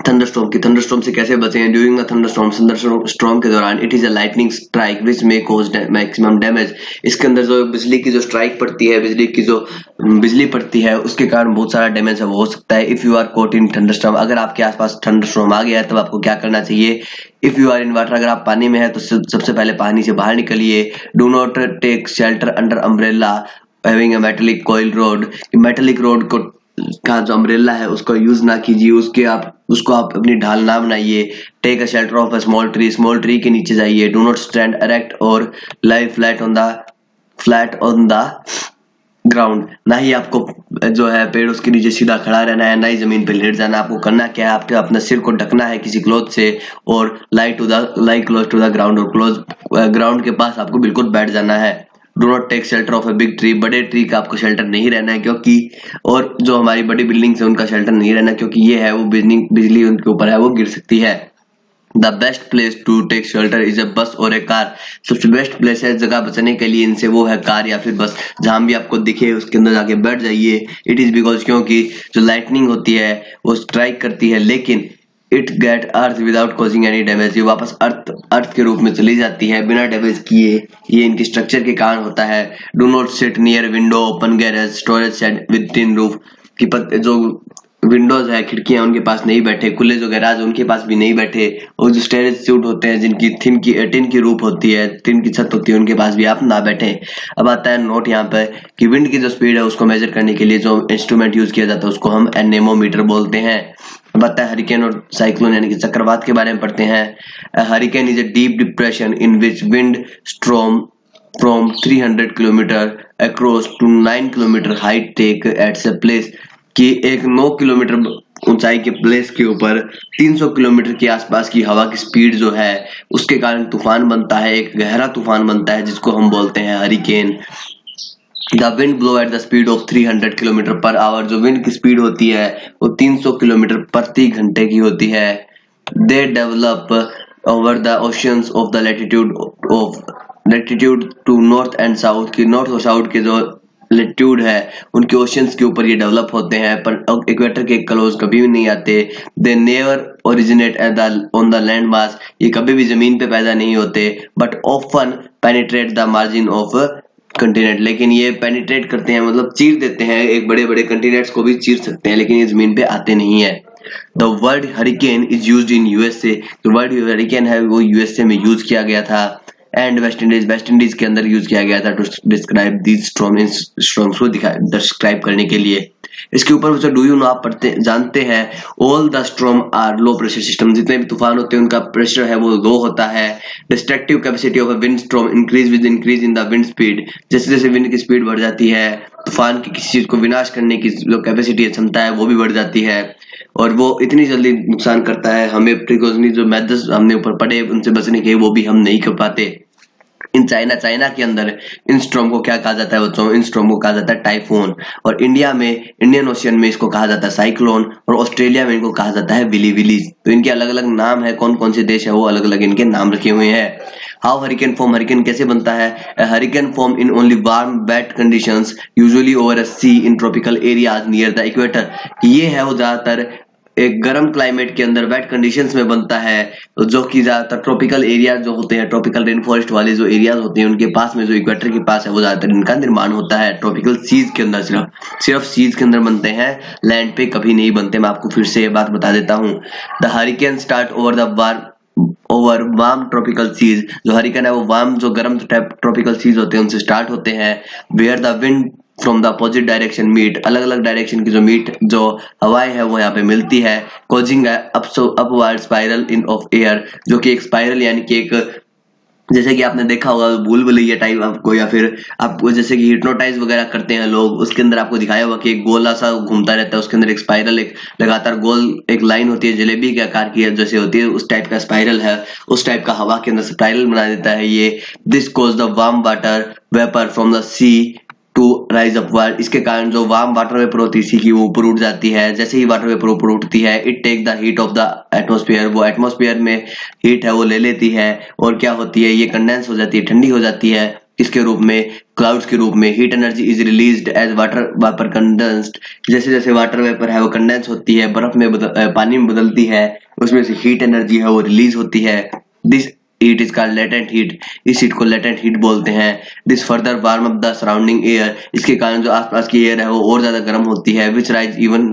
थंडरस्टॉर्म की, थंडरस्टॉर्म से कैसे बचें? ड्यूरिंग द थंडरस्टॉर्म के दौरान it is a lightning strike which may cause maximum damage, इसके अंदर जो बिजली की जो स्ट्राइक पड़ती है, बिजली की जो बिजली पड़ती है उसके कारण बहुत सारा डैमेज है वो हो सकता है। If you are caught in thunderstorm, अगर आपके आसपास थंडरस्टॉर्म आ गया है तब आपको क्या करना चाहिए? If you are in water, अगर आप पानी में है तो सबसे पहले पानी से बाहर निकलिए। Do not take shelter under umbrella having a metallic coil rod, metallic rod को का जो अम्ब्रेला है उसको यूज ना कीजिए, उसको आप अपनी ढाल ना बनाइए। Take a shelter of a small tree के नीचे जाइए। डू नॉट स्टैंड एरेक्ट और lie flat on the ground, ना ही आपको जो है पेड़ उसके नीचे सीधा खड़ा रहना है, ना ही जमीन पे लेट जाना। आपको करना क्या है, आपके अपने सिर को ढकना है किसी क्लॉथ से और lie close to the ground, और क्लोज ग्राउंड के पास आपको बिल्कुल बैठ जाना है। Do not take shelter of a big tree, बड़े ट्री का आपको शेल्टर नहीं रहना है क्योंकि, और जो हमारी बड़ी बिल्डिंग है उनका शेल्टर नहीं रहना क्योंकि ये है वो बिजली उनके ऊपर है वो गिर सकती है। The best place to take shelter is a bus और ए कार, सबसे बेस्ट प्लेस है जगह बचने के लिए इनसे वो है कार या फिर बस, जहां भी आपको दिखे उसके अंदर जाके बैठ जाइए। इट इज बिकॉज, क्योंकि जो लाइटनिंग होती है वो स्ट्राइक करती है लेकिन it get earth without causing any damage, ये वापस अर्थ के रूप में चली जाती है बिना डैमेज किए, ये इनके स्ट्रक्चर के कारण होता है। Do not sit near window open garage storage shed with tin roof, की जो विंडोज है खिड़कियां उनके पास नहीं बैठे, खुले जो गैराज उनके पास भी नहीं बैठे, और जो स्टोरेज सूट होते हैं जिनकी टिन की रूफ होती है, टिन की छत होती है, उनके पास भी आप ना बैठे। अब आता है नोट यहाँ पे कि विंड की जो स्पीड है उसको मेजर करने के लिए जो इंस्ट्रूमेंट यूज किया जाता है उसको हम एनेमोमीटर बोलते हैं। अब आता है हरिकेन और साइक्लोन यानी कि चक्रवात के बारे में पढ़ते हैं। Hurricane is a deep depression in which wind storm from 300 kilometre across to 9 kilometre height take its a place, कि एक 9 किलोमीटर ऊंचाई के प्लेस के ऊपर 300 किलोमीटर के आसपास की हवा की स्पीड जो है उसके कारण तूफान बनता है, एक गहरा तूफान बनता है जिसको हम बोलते हैं hurricane. The wind blow at the speed of 300 kilometre per hour, जो विंड की स्पीड होती है वो 300 किलोमीटर प्रति घंटे की होती है। They develop over the oceans of the latitude to north and south, की नॉर्थ और साउथ के जो लेटीट्यूड है उनके ओशियंस के ऊपर ये डेवलप होते हैं पर इक्वेटर के क्लोज कभी भी नहीं आते। They never originate at the on the land mass, ये कभी भी जमीन पे पैदा नहीं होते, but often penetrate the margin of continent, लेकिन ये पेनिट्रेट करते हैं मतलब चीर देते हैं, एक बड़े बड़े कंटिनेंट्स को भी चीर सकते हैं लेकिन ये जमीन पे आते नहीं है। The word hurricane is used in USA, जो वर्ड हरिकेन है वो यूएसए में यूज किया गया था, एंड वेस्ट इंडीज के अंदर यूज किया गया था टू डिस्क्राइब दीज स्टॉर्म्स को डिस्क्राइब करने के लिए। इसके ऊपर जो डू यू नो आप जानते हैं, all the storm are low pressure system, जितने भी तूफान होते हैं उनका प्रेशर है वो लो होता है। Destructive capacity of a wind storm increase with increase in the wind speed, जैसे जैसे विंड की स्पीड बढ़ जाती है तूफान की किसी चीज को विनाश करने की जो कैपेसिटी क्षमता है वो भी बढ़ जाती है और वो इतनी जल्दी नुकसान करता है, हमें प्रिकॉशनरी जो मेथड्स हमने ऊपर पढ़े उनसे बचने के वो भी हम नहीं कर पाते। इन चाइना के अंदर इन स्टॉर्म को क्या कहा जाता है बच्चों? इन स्टॉर्म को कहा जाता है टाइफून, और इंडिया में इंडियन ओशियन में इसको कहा जाता है साइक्लोन, और ऑस्ट्रेलिया में इनको कहा जाता है विली विलीज। तो इनके अलग अलग नाम है, कौन कौन से देश है वो अलग अलग इनके नाम रखे हुए हैं। हाउ हरिकेन फॉर्म, हरिकेन कैसे बनता है? Hurricane form in only warm wet conditions usually over a sea in tropical areas near the equator, ये है वो ज्यादातर एक गर्म क्लाइमेट के अंदर वेट कंडीशंस में बनता है, जो कि ज्यादातर ट्रॉपिकल एरिया जो होते हैं, ट्रॉपिकल रेन फॉरेस्ट वाले जो एरियाज होते हैं उनके पास में, जो इक्वेटर के पास है वो ज्यादातर इनका निर्माण होता है। ट्रॉपिकल सीज के अंदर सिर्फ सीज के अंदर बनते हैं, लैंड पे कभी नहीं बनते। मैं आपको फिर से ये बात बता देता हूँ। The hurricane start over warm tropical seas, जो हरिकेन है वो वार्म जो गर्म ट्रॉपिकल सीज होते हैं उनसे स्टार्ट होते हैं। Where the wind from the opposite direction meet, अलग अलग डायरेक्शन की जो हवाएं है वो यहाँ पे मिलती है। Causing upward spiral in of air, जो कि एक स्पाइरल यानी कि एक जैसे कि आपने देखा होगा भूल भुलैया टाइप आपको, या फिर आपको जैसे कि हिप्नोटाइज वगैरह करते हैं लोग, उसके अंदर आपको दिखाया होगा कि एक गोला सा घूमता रहता है, उसके अंदर एक स्पाइरल, एक लगातार गोल एक लाइन होती है, जलेबी के आकार की है जैसे होती है, उस टाइप का स्पाइरल है, उस टाइप का हवा के अंदर स्पाइरल बना देता है ये। This cause the warm water vapour from the sea to rise upward. इसके कारण जो वार्म वाटर वेपर होती है सी की, वो ऊपर उठ जाती है। जैसे ही वाटर वेपर ऊपर उठती है, it take the heat of the atmosphere, वो एटमोस्फेयर में हीट है वो ले लेती है, और क्या होती है, ये कंडेंस हो जाती है, ठंडी हो जाती है, किसके रूप में, क्लाउड्स के रूप में। Heat energy is released as water vapour condensed. जैसे जैसे वाटर वेपर है वो कंडेंस होती है, बर्फ में पानी में बदलती है, उसमें से हीट एनर्जी है वो रिलीज होती है। This heat is called latent heat. इस हीट को लेटेंट हीट बोलते हैं। This further warm up the surrounding air. इसके कारण जो आसपास की एयर है वो और ज्यादा गर्म होती है। विच राइज इवन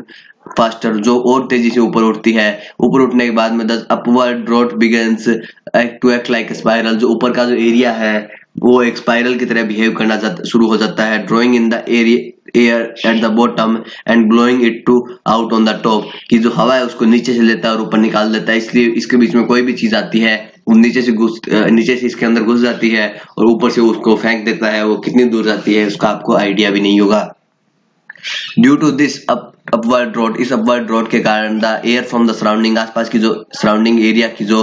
फास्टर, जो और तेजी से ऊपर उठती है। ऊपर उठने के बाद में the upward draught begins to act like spiral. जो ऊपर का जो एरिया है वो एक स्पाइरल की तरह बिहेव करना शुरू हो जाता है। Drawing in the air at the bottom and blowing it to out on the top. कि जो हवा है उसको नीचे से लेता है और ऊपर निकाल देता है। इसलिए इसके बीच में कोई भी चीज आती है वो नीचे से इसके अंदर घुस जाती है, और ऊपर से उसको फेंक देता है। वो कितनी दूर जाती है उसका आपको आइडिया भी नहीं होगा। Due to this upward draught, इस अपवर्ड ड्रॉट के कारण the air from the surrounding, आसपास की जो सराउंडिंग एरिया की जो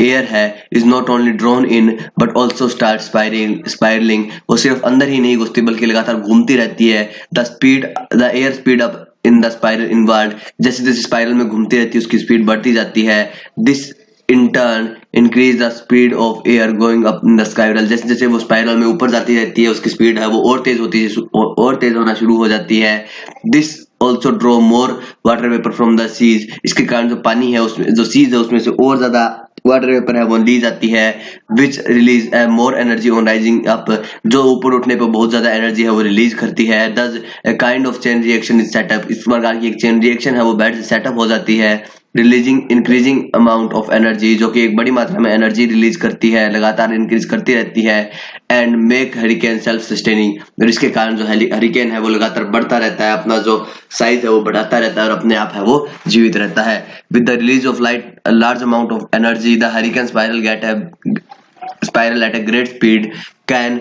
एयर है, is not only drawn in but also start spiralling. वो सिर्फ अंदर ही नहीं घुसती बल्कि लगातार घूमती रहती है। The air speed up in the spiral inward. जैसे जैसे स्पाइरल में घूमती रहती है उसकी स्पीड बढ़ती जाती है। This in turn increase the speed of air going up in the spiral। जैसे जैसे वो स्पाइरल में ऊपर जाती रहती है उसकी स्पीड है वो और तेज होती है, और तेज होना शुरू हो जाती है। This also draw more water vapour from the seas. इसके कारण जो पानी है उसमें, जो सीज है उसमें से और ज्यादा वाटर वेपर है वो ली जाती है। विच release more energy on rising up. जो ऊपर उठने पर बहुत ज्यादा एनर्जी है वो रिलीज करती है। दस kind of chain reaction is setup. इस प्रकार की एक चेन रिएक्शन है वो बैठ से सेटअप हो जाती है। Releasing increasing amount of energy, जो कि एक बड़ी मात्रा में एनर्जी रिलीज करती है, लगातार इंक्रीज करती रहती है। And make hurricane self sustaining. और इसके कारण जो हरिकेन है वो लगातार बढ़ता रहता है, अपना जो साइज है वो बढ़ाता रहता है और अपने आप है वो जीवित रहता है। With the release of light large amount of energy the hurricane spiral at a great speed can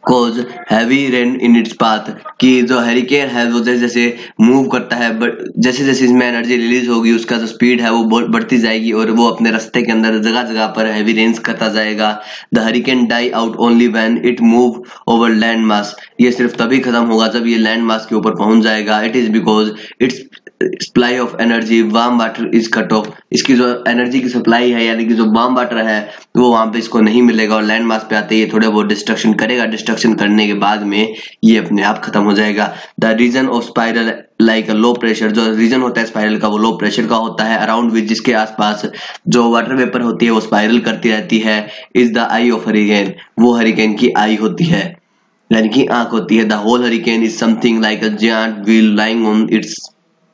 cause heavy rain in its path। कि जो हरिकेन है वो जैसे जैसे मूव करता है, बट जैसे जैसे इसमें एनर्जी रिलीज होगी उसका जो स्पीड है वो बढ़ती जाएगी, और वो अपने रास्ते के अंदर जगह जगह पर हैवी रेन्स करता जाएगा। The hurricane die out only when it move over land mass. ये सिर्फ तभी खत्म होगा जब ये लैंड मास के ऊपर पहुंच जाएगा। It is because it's supply of energy warm water is cut off. इसकी जो एनर्जी की सप्लाई है यानी कि जो वार्म वाटर है वो वहां पे इसको नहीं मिलेगा, और लैंड मास पे आते ही थोड़े बहुत डिस्ट्रक्शन करेगा। डिस्ट्रक्शन करने के बाद में ये अपने आप खत्म हो जाएगा। The region of spiral like low pressure. जो रीजन होता है स्पाइरल का वो लो प्रेशर का होता है। अराउंड विच, जिसके आसपास जो वाटर वेपर होती है वो स्पाइरल करती रहती है। Is the eye of hurricane. वो हरिकेन की आई होती है यानी कि आंख होती है। The whole hurricane is something like a giant wheel lying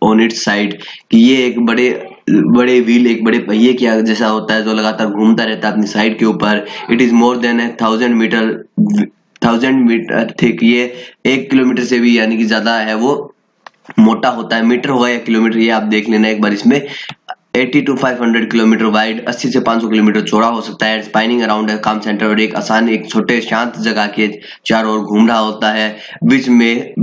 on its side. कि ये एक बड़े बड़े व्हील, एक बड़े पहिए की जैसा होता है जो लगातार घूमता रहता है अपनी साइड के ऊपर। It is more than 1000 metre thick. ये 1 किलोमीटर से भी यानी कि ज्यादा है वो मोटा होता है। मीटर होगा या किलोमीटर ये आप देख लेना एक बार। इसमें 80 to 500 किलोमीटर वाइड, 80 से 500 किलोमीटर चौड़ा हो सकता है। स्पाइनिंग अराउंड है काम सेंटर, और एक आसान एक छोटे शांत जगह के चारों ओर घूम रहा होता है। विच में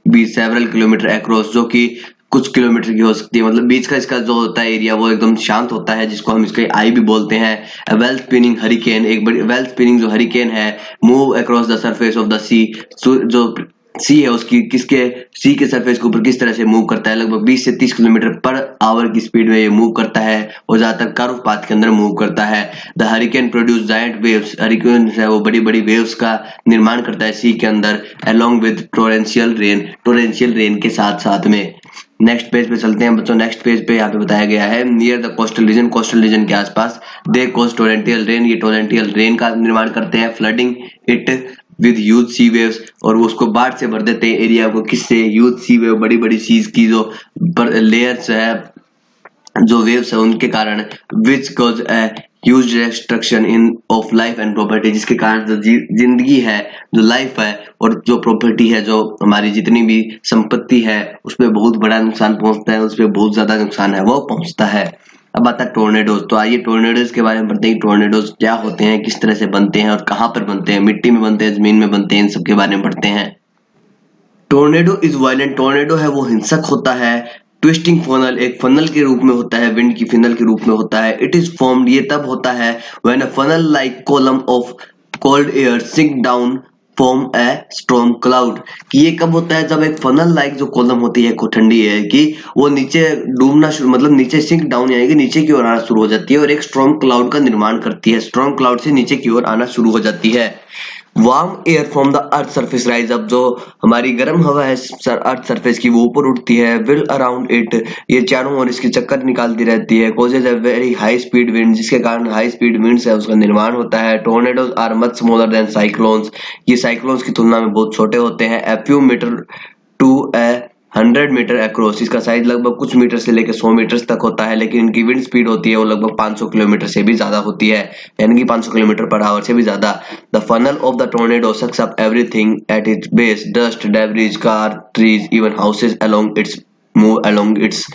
बी सेवरल किलोमीटर अक्रॉस, जो कि कुछ किलोमीटर की हो सकती है। मतलब बीच का इसका जो होता है एरिया वो एकदम शांत होता है, जिसको हम इसका आई भी बोलते हैं। वेल स्पिनिंग हरिकेन, एक बड़ी वेल स्पिनिंग जो हरिकेन है, move across the surface of the sea. जो सी है उसकी किसके सी के सरफेस के ऊपर किस तरह से मूव करता है, लगभग 20 से 30 किलोमीटर पर आवर की स्पीड में ये मूव करता है, और ज्यादातर कर्व पाथ के अंदर मूव करता है। The hurricane produce giant waves. Hurricane है वो बड़ी बड़ी वेव्स का निर्माण करता है सी के अंदर, अलोंग विद टोरेंशियल रेन के साथ साथ में। नेक्स्ट पेज पे चलते हैं बच्चों। नेक्स्ट पेज पे यहाँ पे बताया गया है नियर द कोस्टल रीजन के आसपास दे कॉज टोरेंटियल रेन। ये टोरेंटियल रेन का निर्माण करते हैं। Flooding it with huge sea waves, और वो उसको बाढ़ से भर देते हैं एरिया को। किससे? ह्यूज सी वेव, बड़ी बड़ी सीज की जो लेयर्स है, जो वेव्स है उनके कारण। Which cause huge destruction in of life and property. जिसके कारण जो जिंदगी है, जो लाइफ है और जो प्रॉपर्टी है, जो हमारी जितनी भी संपत्ति है, उसपे बहुत बड़ा नुकसान पहुंचता है, उसपे बहुत ज्यादा नुकसान है वो पहुंचता है। अब आता है टोर्नेडोज। तो आइए टोर्नेडोज के बारे में पढ़ते हैं कि टोर्नेडोज क्या होते हैं, किस तरह से बनते हैं और कहाँ पर बनते हैं, मिट्टी में बनते हैं, जमीन में बनते हैं, इन सब के बारे में पढ़ते हैं। Tornado is violent. टोर्नेडो है वो हिंसक होता है। ट्विस्टिंग फनल, एक फनल के रूप में होता है, विंड की फिनल के रूप में होता है। इट इज फॉर्म्ड, ये तब होता है when a funnel like column of cold air sink down form a storm cloud. कि ये कब होता है, जब एक फनल लाइक जो कॉलम होती है ठंडी एयर की, वो नीचे डूबना शुरू, मतलब नीचे सिंक डाउन यानी कि नीचे की ओर आना शुरू हो जाती है और एक स्टॉर्म क्लाउड का निर्माण करती है। स्टॉर्म क्लाउड से नीचे की ओर आना शुरू हो जाती है। Warm air from the earth surface rise up, जो हमारी गर्म हवा है अर्थ सरफेस की, वो ऊपर उठती है। विल अराउंड इट, ये चारों ओर इसकी चक्कर निकालती रहती है। Causes a very high speed wind, जिसके कारण हाई स्पीड विंड्स है उसका निर्माण होता है। Tornadoes are much smaller than cyclones, ये साइक्लोन्स की तुलना में बहुत छोटे होते हैं। A few metre to a 100 metre across, इसका साइज लगभग कुछ मीटर से लेकर 100 मीटर तक होता है, लेकिन इनकी विंड स्पीड होती है वो लगभग 500 किलोमीटर से भी ज्यादा होती है, यानी कि 500 किलोमीटर पर आवर से भी ज्यादा। The funnel of the tornado sucks up everything at its base, dust, debris, car, trees, even houses along its move along its.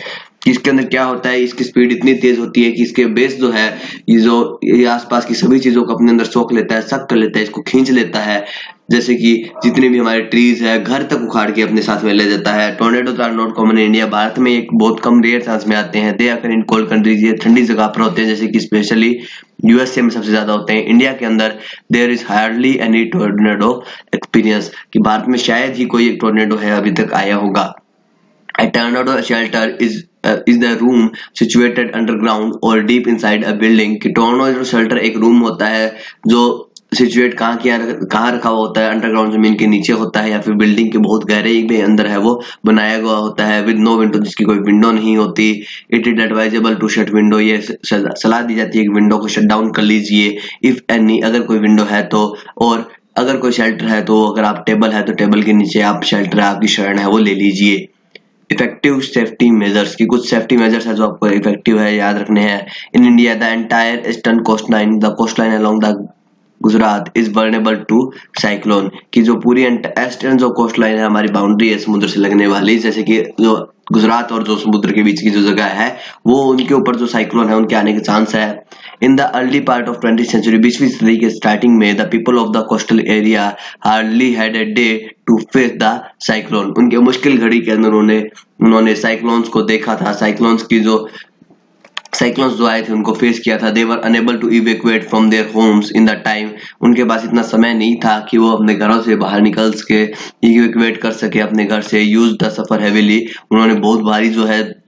इसके अंदर क्या होता है, इसकी स्पीड इतनी तेज होती है कि इसके बेस जो है, ये आसपास की सभी चीजों को अपने अंदर सोख लेता है, सक कर लेता है, इसको खींच लेता है। जैसे कि जितने भी हमारे ट्रीज है, घर तक उखाड़ के अपने साथ में ले जाता है। Tornadoes are not common in India, भारत में एक बहुत कम रेयर चांस में आते हैं। दे आकर इन कोल्ड कंट्रीज, ये ठंडी जगह पर होते हैं, जैसे कि स्पेशली यूएसए में सबसे ज्यादा होते हैं। इंडिया के अंदर there is hardly any tornado experience, कि भारत में शायद ही कोई एक टोर्नेडो है अभी तक आया होगा। A tornado shelter is the room situated underground or deep inside a building। कि tornado shelter एक रूम होता है जो सिचुएट कहाँ रखा हुआ होता है, अंडरग्राउंड जमीन के नीचे होता है या फिर बिल्डिंग के बहुत गहरे में अंदर है वो बनाया हुआ होता है। विद नो विंडो, जिसकी कोई विंडो नहीं होती। It is advisable to shut window, ये सलाह दी जाती है कि विंडो को शट डाउन कर लीजिए इफ एनी, अगर कोई विंडो है तो। और अगर कोई शेल्टर है तो, अगर आप टेबल है तो टेबल के नीचे आप शेल्टर, आपकी शरण है वो ले लीजिए। इफेक्टिव सेफ्टी मेजर्स, की कुछ सेफ्टी मेजर्स है जो आपको इफेक्टिव है याद रखने हैं। In India the entire eastern coast line, the coast line along the Gujarat is vulnerable to cyclone, की जो पूरी ईस्टर्न जो कोस्ट लाइन है, हमारी बाउंड्री है समुद्र से लगने वाली, जैसे कि जो गुजरात और जो समुद्र के बीच की जो जगह है, वो उनके ऊपर जो साइक्लोन है उनके आने के चांस है। In the early part of 20th century, 20वीं सदी के स्टार्टिंग में, the people of the coastal area hardly had a day to face the cyclone. उनके मुश्किल घड़ी के अंदर उन्होंने साइक्लोन्स को देखा था, साइक्लोन्स जो आए थे उनको फेस किया था। They were unable to evacuate from their homes in the time, उनके पास इतना समय नहीं था कि वो अपने घरों से बाहर निकल सके, इवैक्यूएट कर सके अपने घर से। यूज द सफर हेवीली, उन्होंने बहुत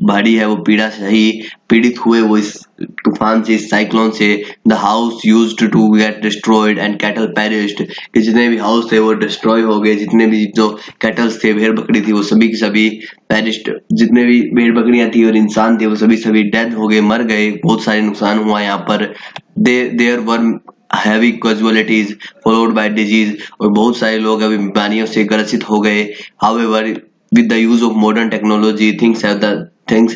भारी है वो पीड़ा सही, पीड़ित हुए वो इस तूफान से, इस साइक्लोन से। The house used to get destroyed and cattle perished, कि जितने भी हाउस थे वो डिस्ट्रॉय हो गए, जितने भी जो कैटल्स थे, भेड़ बकरी थी, वो सभी की सभी पेरिश्ड, जितने भी भेड़ बकरियां थी और इंसान थे वो सभी डेथ हो गए, मर गए, बहुत सारे नुकसान हुआ यहाँ पर। There were heavy casualties followed by disease, और बहुत सारे लोग अभी बीमारियों से ग्रसित हो गए। However with the use of modern technology things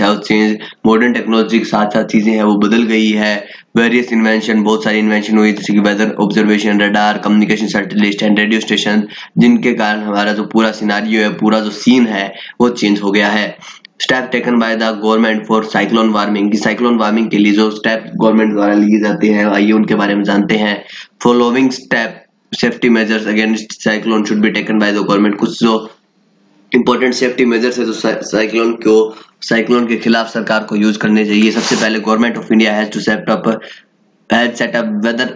have change, modern technology के साथ साथ चीजें हैं वो बदल गई है। वेरियस इन्वेंशन, बहुत सारी इन्वेंशन हुई, जैसे कि weather observation, radar, communication satellite and radio station, जिनके कारण हमारा जो पूरा सिनारियो है, पूरा जो सीन है वो चेंज हो गया है। Step taken by the government for cyclone warming, की साइक्लोन वार्मिंग के लिए जो स्टेप गवर्नमेंट द्वारा लिए जाते हैं, आइए उनके बारे में जानते हैं। Following step safety measures against cyclone should be taken by the government, कुछ जो इंपॉर्टेंट सेफ्टी मेजर्स है जो साइक्लोन के खिलाफ सरकार को यूज करने चाहिए। सबसे पहले government of India has set up weather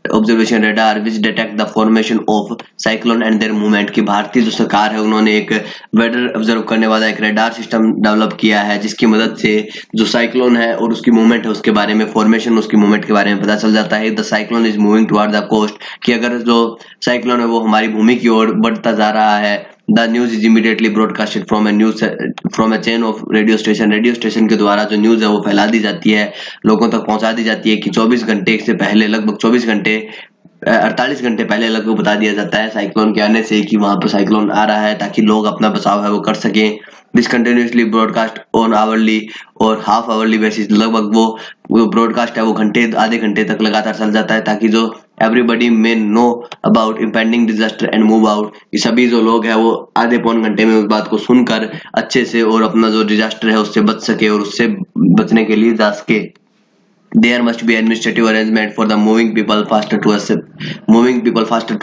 observation radar which detect the formation of cyclone and their movement, की भारतीय जो सरकार है उन्होंने एक वेदर ऑब्जर्व करने वाला एक रडार सिस्टम डेवलप किया है, जिसकी मदद से जो साइक्लोन है और उसकी मूवमेंट है उसके बारे में, फॉर्मेशन उसकी मूवमेंट के बारे में पता चल जाता है। The cyclone is moving toward the coast, कि अगर जो साइक्लोन है वो हमारी भूमि की ओर बढ़ता जा रहा है। The news is immediately broadcasted from A chain of radio station के द्वारा जो न्यूज है वो फैला दी जाती है, लोगों तक पहुंचा दी जाती है, कि 24 घंटे से पहले, लगभग 24 घंटे 48 घंटे पहले लगभग बता दिया जाता है साइक्लोन के आने से कि वहां पर साइक्लोन आ रहा है, ताकि लोग अपना बचाव है वो कर सकें। This continuously broadcast on hourly और हाफ आवरली बेसिस, लगभग वो ब्रॉडकास्ट है वो आधे घंटे तक लगातार चल जाता है, ताकि जो everybody may know about impending disaster and move out. ये सभी जो लोग हैं वो आधे पौन घंटे में उस बात को सुनकर अच्छे से और अपना जो डिजास्टर है उससे बच सके और उससे बचने के लिए जा सके। There must be administrative arrangement for the moving people faster to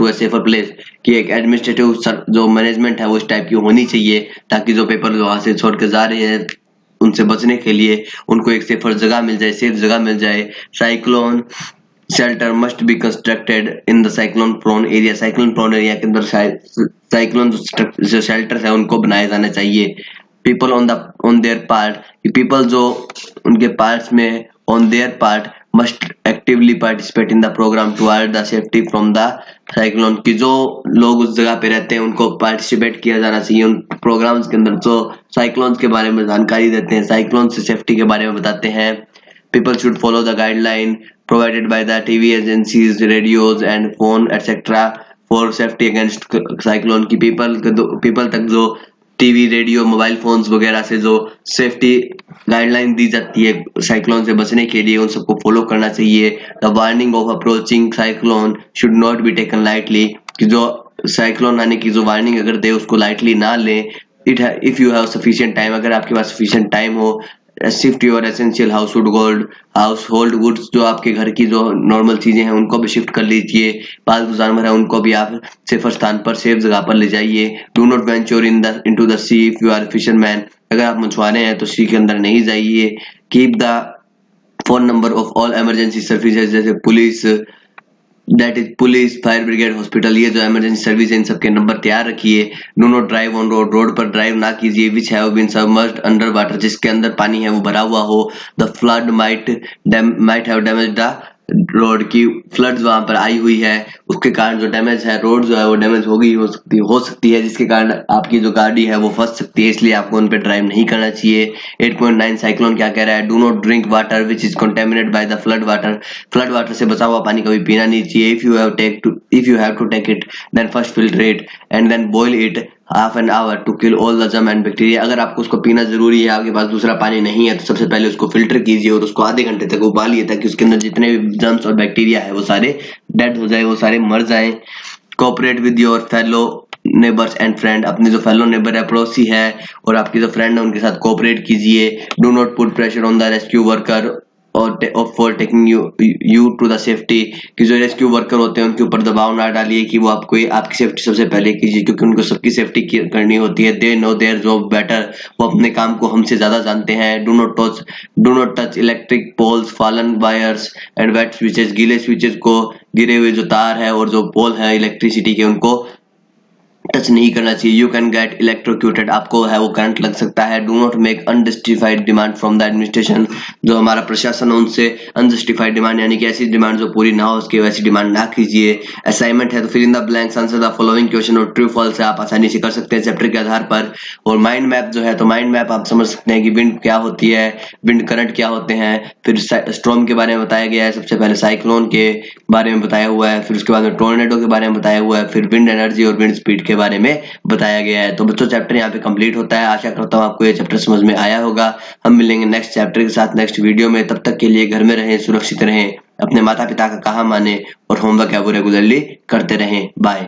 a safer place। कि एक एडमिनिस्ट्रेटिव जो मैनेजमेंट है वो इस टाइप की होनी चाहिए ताकि जो पेपर वहां से छोड़ के जा रहे हैं उनसे बचने के लिए उनको एक सेफर जगह मिल जाए, सेफ जगह मिल जाए। Cyclone shelter must be constructed in the cyclone prone area. Cyclone prone area के अंदर साइक्लोन जो शेल्टर है उनको बनाए जाने चाहिए। People on their part, people जो उनके पार्ट्स में on their part must actively participate in the program toward the safety from the cyclone। कि जो लोग उस जगह पे रहते हैं उनको पार्टिसिपेट किया जाना चाहिए उन प्रोग्राम्स के अंदर जो साइक्लोन्स के बारे में जानकारी देते हैं, साइक्लोन से सेफ्टी के बारे में बताते हैं। people should follow the guideline provided by the TV agencies, radios and phone etc for safety against cyclone। की people तक जो टीवी, रेडियो, मोबाइल फोन्स वगैरह से जो सेफ्टी गाइडलाइन दी जाती है साइक्लोन से बचने के लिए उन सबको फॉलो करना चाहिए। The warning of approaching cyclone should not be taken lightly. कि जो साइक्लोन आने की जो वार्निंग अगर दे उसको लाइटली ना ले। If you have sufficient time, अगर आपके पास सफिशिएंट टाइम हो। Shift your essential house hold goods, जो आपके घर की जो नॉर्मल चीजें हैं उनको भी शिफ्ट कर लीजिए। पालतू जानवर है उनको भी आप सेफर स्थान पर, सेफ जगह पर ले जाइए। Do not venture into the sea if you are fisherman. अगर आप मछुआरे हैं तो सी के अंदर नहीं जाइए। Keep the phone number of all emergency services जैसे police, that is police, fire brigade, hospital, ये जो इमरजेंसी सर्विस है इन सबके नंबर तैयार रखिए। Do not drive on road पर ड्राइव ना कीजिए which have been submerged under water, जिसके अंदर पानी है वो भरा हुआ हो। The flood might have damage the road, की फ्लड्स वहां पर आई हुई है उसके कारण जो डैमेज है रोड जो है वो डैमेज हो सकती है जिसके कारण आपकी जो गाड़ी है वो फंस सकती है, इसलिए आपको उन पे ड्राइव नहीं करना चाहिए। 8.9 साइक्लोन क्या कह रहा है? Do not drink water which is contaminated by the flood water से बचा हुआ पानी कभी पीना नहीं चाहिए। If you have to take it then first filter it and then boil it half an hour to kill all the germ and bacteria. अगर आपको उसको पीना जरूरी है, आपके पास दूसरा पानी नहीं है, तो सबसे पहले उसको फिल्टर कीजिए और उसको आधे घंटे तक उबालिए ताकि उसके अंदर जितने भी जर्म्स और बैक्टीरिया है वो सारे डेड हो जाए, वो सारे मर जाए। Cooperate with your fellow neighbours and friend, अपने जो फेलो नेबर है, पड़ोसी है और आपके जो फ्रेंड है उनके साथ कोऑपरेट कीजिए। Do not put pressure on the rescue worker और for taking you to the safety, कि जो रेस्क्यू वर्कर होते हैं उनके ऊपर दबाव ना डालिए कि वो आपकी सेफ्टी सबसे पहले कीजिए, क्योंकि उनको सबकी सेफ्टी करनी होती है। They know their job better, वो अपने काम को हमसे ज्यादा जानते हैं। Do not touch electric poles, fallen wires and wet switches, गीले स्विचेस को, गिरे हुए जो तार है और जो पोल है इलेक्ट्रिसिटी के उनको टच नहीं करना चाहिए। यू कैन गेट इलेक्ट्रोक्यूटेड, आपको है वो करंट लग सकता है। Do not make unjustified demand from the administration, जो हमारा प्रशासन है उनसे अनजस्टिफाइड डिमांड यानी कि ऐसी डिमांड जो पूरी ना हो उसकी वैसी डिमांड ना कीजिए। असाइनमेंट है तो फिर in the blanks, answer the following question और ट्रू फॉल्स है आप आसानी से कर सकते हैं चैप्टर के आधार पर। और माइंड मैप जो है तो माइंड मैप आप समझ सकते हैं कि विंड क्या होती है, विंड करंट क्या होते हैं, फिर स्टॉर्म के बारे में बताया गया है, सबसे पहले साइक्लोन के बारे में बताया हुआ है, फिर उसके बाद में टोर्नेडो के बारे में बताया हुआ है, फिर विंड एनर्जी और विंड स्पीड के बारे में बताया गया है। तो बच्चों चैप्टर यहाँ पे कंप्लीट होता है। आशा करता हूँ आपको ये चैप्टर समझ में आया होगा। हम मिलेंगे नेक्स्ट चैप्टर के साथ नेक्स्ट वीडियो में। तब तक के लिए घर में रहें, सुरक्षित रहें, अपने माता पिता का कहा माने और होमवर्क है वो रेगुलरली करते रहें। बाय।